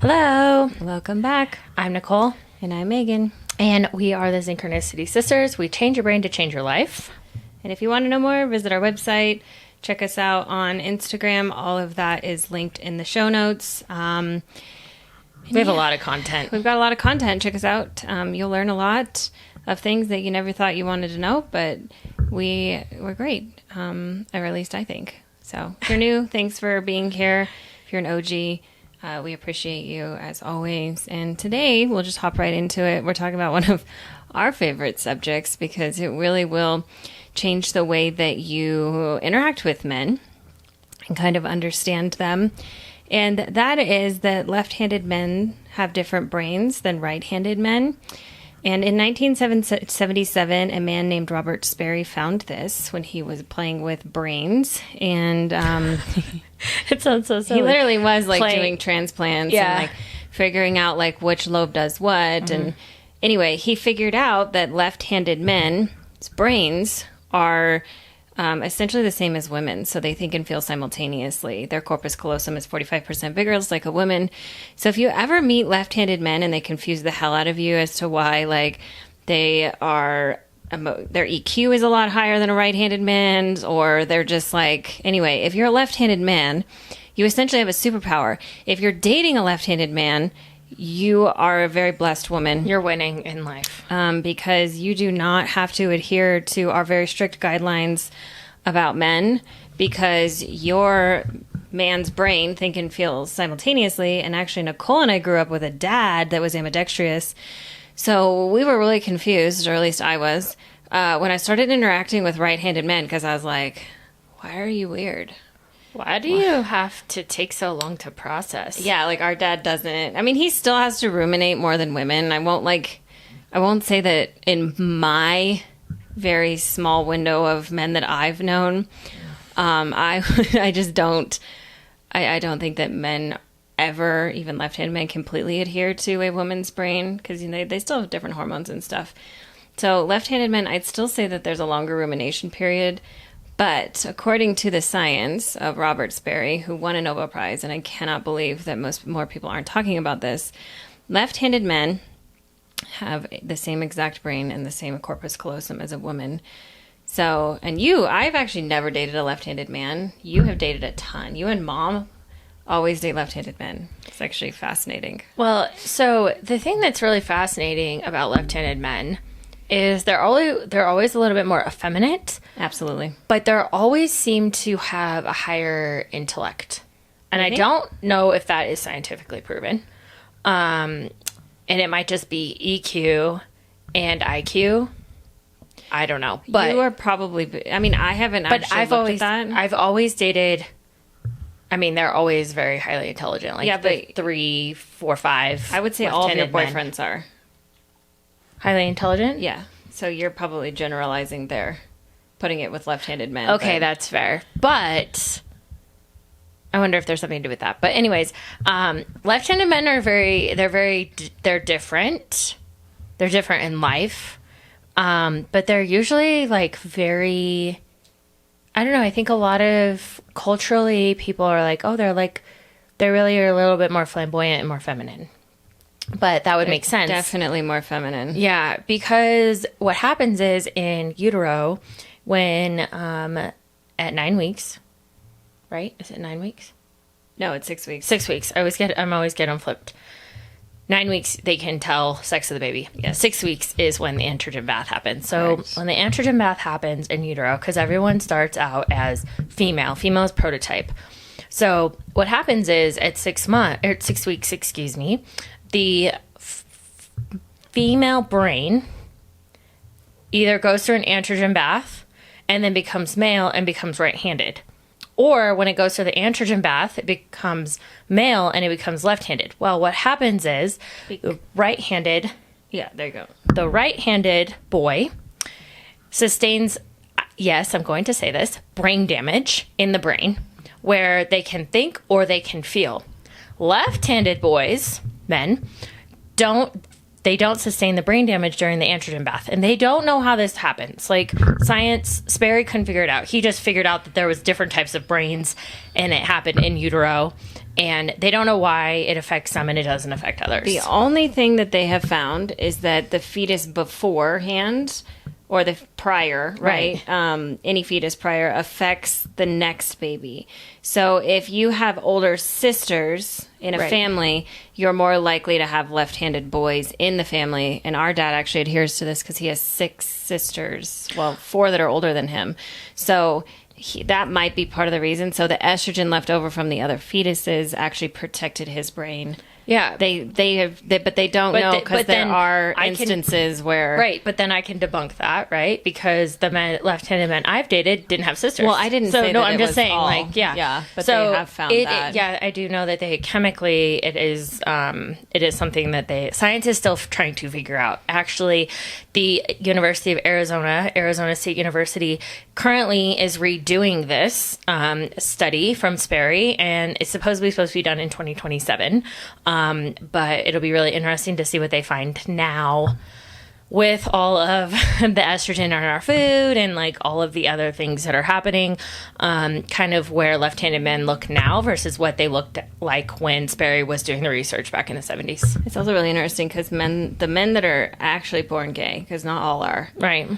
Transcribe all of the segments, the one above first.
Hello. Welcome back. I'm Nicole. And I'm Megan. And we are the Synchronicity Sisters. We change your brain to change your life. And if you want to know more, visit our website. Check us out on Instagram. All of that is linked in the show notes. We have a lot of content. We've got a lot of content. Check us out. You'll learn a lot of things that you never thought you wanted to know, but we're great, or at least I think. So if you're new, thanks for being here. If you're an OG, we appreciate you as always. And today we'll just hop right into it. We're talking about one of our favorite subjects because it really will change the way that you interact with men and kind of understand them. And that is that left-handed men have different brains than right-handed men. And in 1977, a man named Robert Sperry found this when he was playing with brains. And It sounds so silly. he literally was like doing transplants and like figuring out like which lobe does what. And anyway, he figured out that left-handed men's brains are essentially the same as women. So they think and feel simultaneously. Their corpus callosum is 45% bigger. It's like a woman. So if you ever meet left-handed men and they confuse the hell out of you as to why, like, their EQ is a lot higher than a right-handed man's, or they're just like, anyway, if you're a left-handed man, you essentially have a superpower. If you're dating a left-handed man, you are a very blessed woman. You're winning in life. Because you do not have to adhere to our very strict guidelines about men, because your man's brain think and feels simultaneously. And actually, Nicole and I grew up with a dad that was ambidextrous. So we were really confused, or at least I was, when I started interacting with right-handed men, because I was like, why are you weird? Why do you have to take so long to process? Yeah, like our dad doesn't. I mean, he still has to ruminate more than women. I won't say that in my very small window of men that I've known. I just don't. I don't think that men ever, even left-handed men, completely adhere to a woman's brain because they still have different hormones and stuff. So left-handed men, I'd still say that there's a longer rumination period. But according to the science of Robert Sperry, who won a Nobel Prize, and I cannot believe that more people aren't talking about this, left-handed men have the same exact brain and the same corpus callosum as a woman. So, and I've actually never dated a left-handed man. You have dated a ton. You and Mom always date left-handed men. It's actually fascinating. Well, so the thing that's really fascinating about left-handed men is they're always a little bit more effeminate. Absolutely. But they always seem to have a higher intellect. And I don't know if that is scientifically proven. And it might just be EQ and IQ. I don't know. But you are probably, I mean, I haven't actually looked at that. I've always dated, I mean, they're always very highly intelligent. Like, yeah, but 3, 4, 5. I would say all of your boyfriends are. Highly intelligent? Yeah. So you're probably generalizing there, putting it with left-handed men. Okay, that's fair. But I wonder if there's something to do with that. But anyways, left-handed men are they're different. They're different in life. But they're usually like very, I don't know. I think a lot of culturally people are like, oh, they really are a little bit more flamboyant and more feminine. But that would make sense. Definitely more feminine. Yeah, because what happens is in utero, when at 9 weeks, right? Is it 9 weeks? No, it's 6 weeks. 6 weeks. I'm always getting flipped. 9 weeks, they can tell sex of the baby. Yes. 6 weeks is when the androgen bath happens. So when the androgen bath happens in utero, because everyone starts out as female is prototype. So what happens is at 6 weeks, the female brain either goes through an androgen bath and then becomes male and becomes right-handed. Or when it goes through the androgen bath, it becomes male and it becomes left-handed. Well, what happens is the right-handed... Yeah, there you go. The right-handed boy sustains, yes, I'm going to say this, brain damage in the brain where they can think or they can feel. Left-handed boys, men, don't they don't sustain the brain damage during the androgen bath. And they don't know how this happens. Like, science, Sperry couldn't figure it out. He just figured out that there was different types of brains, and it happened in utero. And they don't know why it affects some and it doesn't affect others. The only thing that they have found is that the fetus beforehand, or the prior, right? Any fetus prior affects the next baby. So if you have older sisters in a family, you're more likely to have left-handed boys in the family. And our dad actually adheres to this because he has 6 sisters. Well, 4 that are older than him. So that might be part of the reason. So the estrogen left over from the other fetuses actually protected his brain. Yeah, but they don't know, because there are instances where but then I can debunk that, right? Because the left-handed men I've dated didn't have sisters. Well, I didn't say that. I'm just saying, all. But so they have found that. Yeah, I do know that they chemically it is something that science is still trying to figure out. Actually, the University of Arizona State University, currently is redoing this study from Sperry, and it's supposed to be done in 2027. But it'll be really interesting to see what they find now with all of the estrogen in our food and like all of the other things that are happening, kind of where left-handed men look now versus what they looked like when Sperry was doing the research back in the 70s. It's also really interesting because the men that are actually born gay, because not all are, right?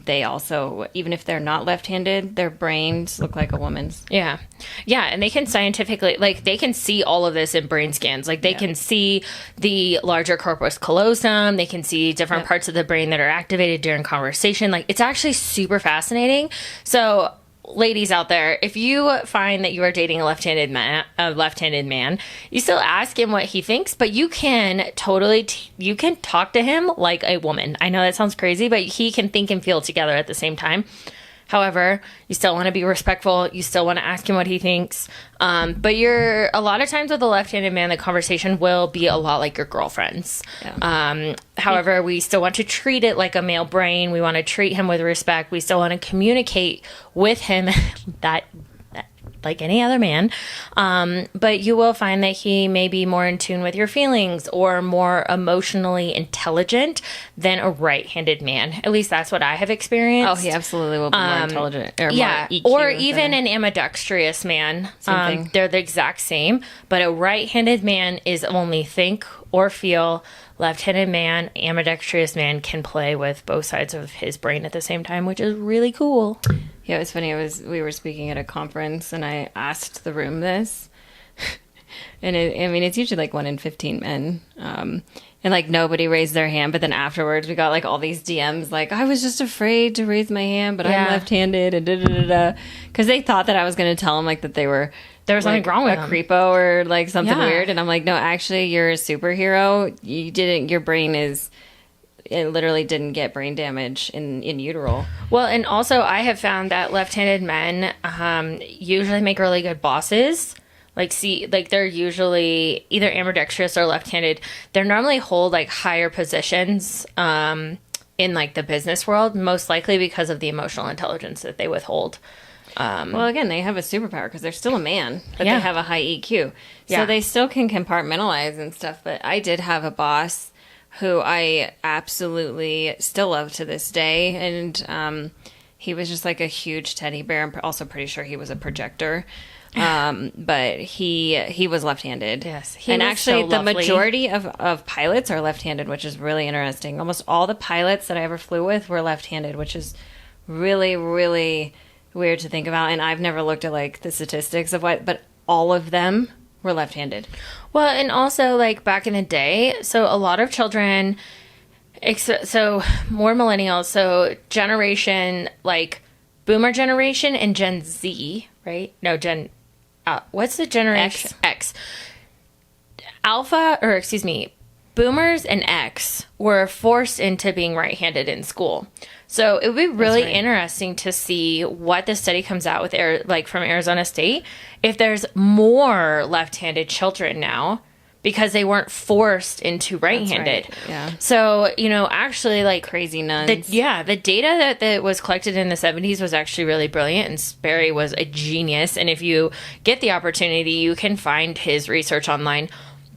They also, even if they're not left-handed, their brains look like a woman's. Yeah, and they can scientifically, like, they can see all of this in brain scans. Like, they can see the larger corpus callosum. They can see different parts of the brain that are activated during conversation. Like, it's actually super fascinating. So, ladies out there, if you find that you are dating a left-handed man, you still ask him what he thinks, but you can totally you can talk to him like a woman. I know that sounds crazy, but he can think and feel together at the same time. However, you still want to be respectful. You still want to ask him what he thinks. But a lot of times with a left-handed man, the conversation will be a lot like your girlfriend's. Yeah. However, we still want to treat it like a male brain. We want to treat him with respect. We still want to communicate with him that like any other man. But you will find that he may be more in tune with your feelings or more emotionally intelligent than a right-handed man. At least that's what I have experienced. Oh, he absolutely will be more intelligent. Or more EQ or even an ambidextrous man. They're the exact same. But a right-handed man is only think or feel. Left-handed man, ambidextrous man can play with both sides of his brain at the same time, which is really cool. Yeah, it was funny. We were speaking at a conference, and I asked the room this, and it's usually like 1 in 15 men, and like nobody raised their hand. But then afterwards, we got like all these DMs, like, I was just afraid to raise my hand, but I'm left-handed, and because they thought that I was going to tell them like that there was like something wrong with a creepo or like something weird, and I'm like, no, actually, you're a superhero. Your brain is. It literally didn't get brain damage in utero. Well, and also I have found that left-handed men usually make really good bosses. Like they're usually either ambidextrous or left-handed. They normally hold like higher positions in like the business world, most likely because of the emotional intelligence that they withhold. Well, again, they have a superpower because they're still a man, but they have a high EQ. So they still can compartmentalize and stuff. But I did have a boss who I absolutely still love to this day. And he was just like a huge teddy bear. I'm also pretty sure he was a projector. But he was left-handed. Yes. And actually, the majority of pilots are left-handed, which is really interesting. Almost all the pilots that I ever flew with were left-handed, which is really, really weird to think about. And I've never looked at like the statistics of but all of them were left-handed. Well, and also like back in the day, so a lot of children, so more millennials, so generation like boomer generation and Gen Z, right? No, what's the generation? X. Boomers and X were forced into being right-handed in school. So it would be really interesting to see what the study comes out with, from Arizona State, if there's more left-handed children now because they weren't forced into right-handed. Right. Yeah. So, actually, like crazy nuns. The data that was collected in the 70s was actually really brilliant, and Sperry was a genius. And if you get the opportunity, you can find his research online.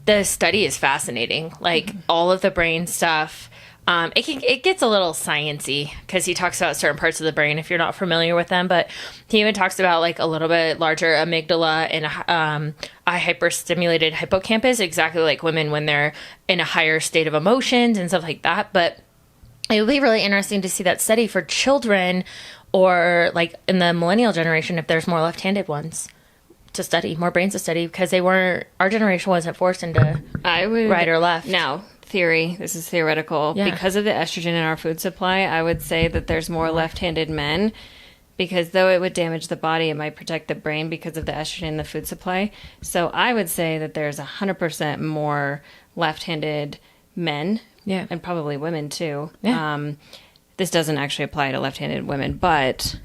the study is fascinating. Like all of the brain stuff. It gets a little sciencey because he talks about certain parts of the brain if you're not familiar with them. But he even talks about like a little bit larger amygdala and a hyperstimulated hippocampus, exactly like women when they're in a higher state of emotions and stuff like that. But it would be really interesting to see that study for children or like in the millennial generation if there's more left-handed ones to study, more brains to study, because our generation wasn't forced into right or left. Now, this is theoretical. Yeah. Because of the estrogen in our food supply, I would say that there's more left-handed men, because though it would damage the body, it might protect the brain because of the estrogen in the food supply. So I would say that there's 100% more left-handed men, and probably women too. Yeah. This doesn't actually apply to left-handed women, but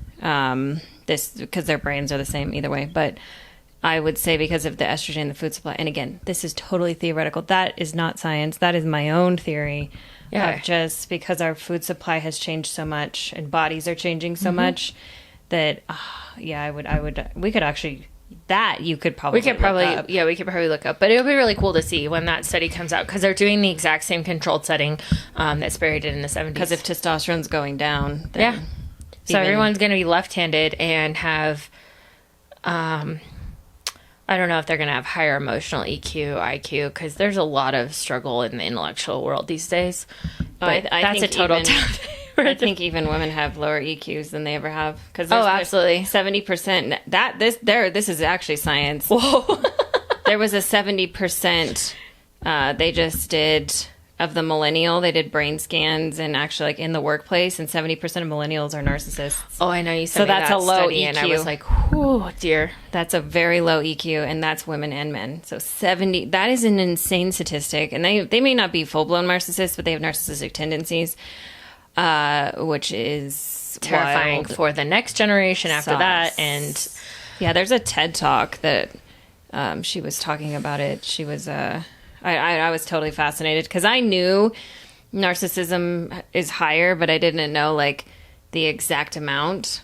this, because their brains are the same either way. But I would say because of the estrogen in the food supply, and again, this is totally theoretical. That is not science. That is my own theory. Yeah. Of just because our food supply has changed so much and bodies are changing so much that, we could actually, we could probably look up. But it would be really cool to see when that study comes out, because they're doing the exact same controlled setting that Sperry did in the 70s. Because if testosterone's going down, then so everyone's going to be left-handed and have, I don't know if they're going to have higher emotional EQ, IQ, because there's a lot of struggle in the intellectual world these days. But that's a total I think even women have lower EQs than they ever have. Absolutely. 70%. This is actually science. Whoa. There was a 70%, they just did, of the millennial, they did brain scans and actually like in the workplace, and 70% of millennials are narcissists. Oh, I know you said that's a low study, EQ. and I was like, oh dear. That's a very low EQ, and that's women and men. So 70, that is an insane statistic. And they may not be full-blown narcissists, but they have narcissistic tendencies, which is terrifying wild. For the next generation after that. And yeah, there's a TED Talk that she was talking about it. She was I was totally fascinated because I knew narcissism is higher, but I didn't know like the exact amount.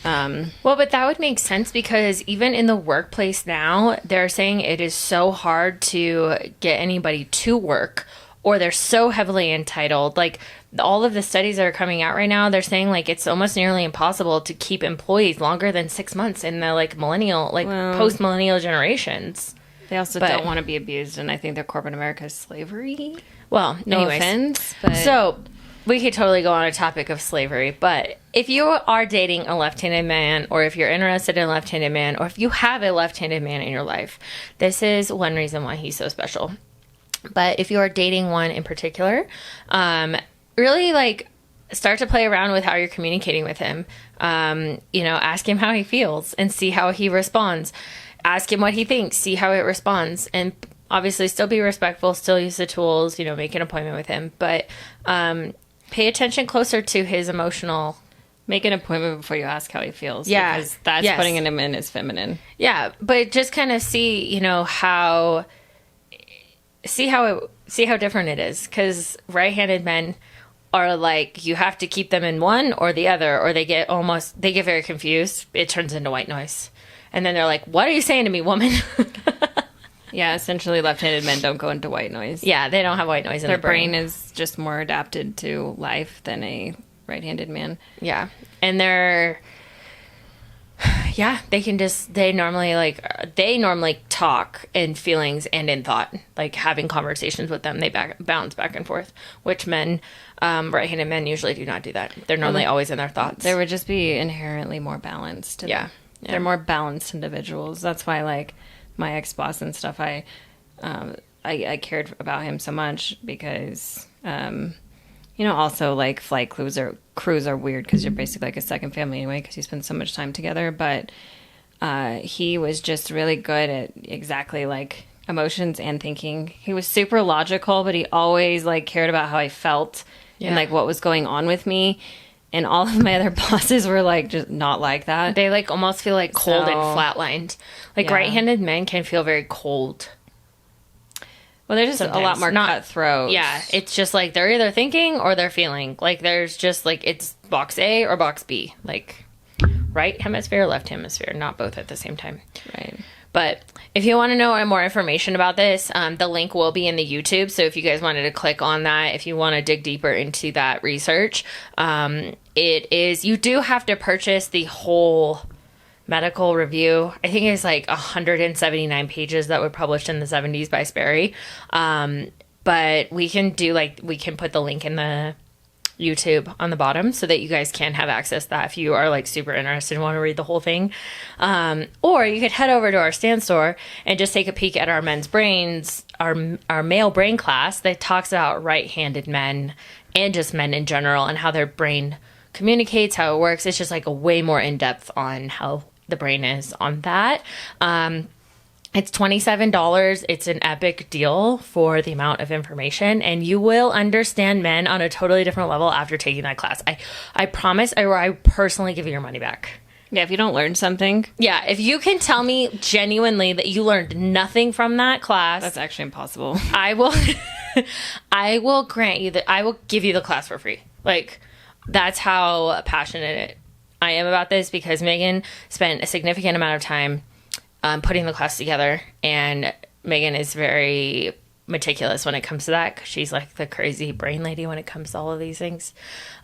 Well, but that would make sense because even in the workplace now, they're saying it is so hard to get anybody to work, or they're so heavily entitled. Like all of the studies that are coming out right now, they're saying like it's almost nearly impossible to keep employees longer than 6 months in the like millennial, like post-millennial generations. They also don't want to be abused, and I think their corporate America is slavery. Well, no offense. But so we could totally go on a topic of slavery, but if you are dating a left-handed man, or if you're interested in a left-handed man, or if you have a left-handed man in your life, this is one reason why he's so special. But if you are dating one in particular, really like start to play around with how you're communicating with him. Ask him how he feels and see how he responds. Ask him what he thinks, see how it responds, and obviously still be respectful, still use the tools, make an appointment with him, but pay attention closer to his emotional. Make an appointment before you ask how he feels. Yeah. Because that's putting him in as feminine. Yeah. But just kind of see how different it is. Because right-handed men are like, you have to keep them in one or the other, or they get very confused. It turns into white noise. And then they're like, what are you saying to me, woman? Yeah, essentially left-handed men don't go into white noise. Yeah, they don't have white noise in their brain. Their brain is just more adapted to life than a right-handed man. Yeah. And they normally talk in feelings and in thought, like having conversations with them. They bounce back and forth, which right-handed men usually do not do that. They're normally always in their thoughts. They would just be inherently more balanced. Yeah. They're more balanced individuals. That's why, like, my ex-boss and stuff, I cared about him so much because, also, like, flight crews are weird because you're basically like a second family anyway because you spend so much time together. But he was just really good at exactly, like, emotions and thinking. He was super logical, but he always, like, cared about how I felt and, like, what was going on with me. And all of my other bosses were, like, just not like that. They, like, almost feel, like, cold and flatlined. Like, right-handed men can feel very cold. Well, they're just sometimes. A lot more cutthroat. Yeah, it's just, like, they're either thinking or they're feeling. Like, there's just, like, it's box A or box B. Like, right hemisphere, left hemisphere, not both at the same time. Right. But if you want to know more information about this, the link will be in the YouTube. So if you guys wanted to click on that, if you want to dig deeper into that research, you do have to purchase the whole medical review. I think it's like 179 pages that were published in the 70s by Sperry. But we can put the link in the YouTube on the bottom so that you guys can have access to that if you are like super interested and want to read the whole thing. Or you could head over to our stand store and just take a peek at our men's brains, our male brain class that talks about right-handed men and just men in general and how their brain communicates, how it works. It's just like a way more in-depth on how the brain is on that. It's $27. It's an epic deal for the amount of information, and you will understand men on a totally different level after taking that class. I promise, I personally give you your money back. Yeah, if you don't learn something. Yeah, if you can tell me genuinely that you learned nothing from that class. That's actually impossible. I will grant you that I will give you the class for free. Like, that's how passionate I am about this, because Megan spent a significant amount of time putting the class together, and Megan is very meticulous when it comes to that, because she's like the crazy brain lady when it comes to all of these things.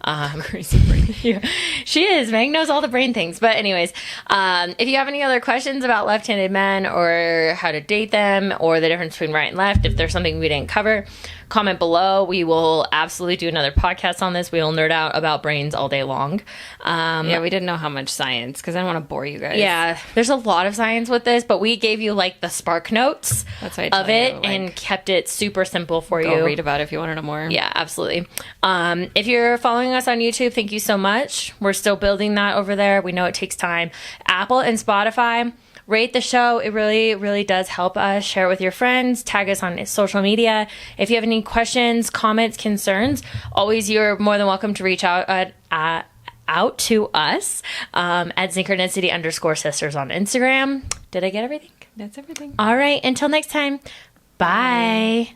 Crazy brain. Yeah, she is. Meg knows all the brain things. But anyways, if you have any other questions about left-handed men or how to date them or the difference between right and left, if there's something we didn't cover, comment below. We will absolutely do another podcast on this. We will nerd out about brains all day long. Yeah, we didn't know how much science, because I don't want to bore you guys. Yeah, there's a lot of science with this, but we gave you like the spark notes of it and kept it super simple for you. Go read about it if you want to know more. Yeah, absolutely. If you're following us on YouTube, thank you so much. We're still building that over there. We know it takes time. Apple and Spotify, rate the show. It really, really does help us. Share it with your friends. Tag us on social media. If you have any questions, comments, concerns, always you're more than welcome to reach out to us at synchronicity_sisters on Instagram. Did I get everything? That's everything. All right. Until next time. Bye.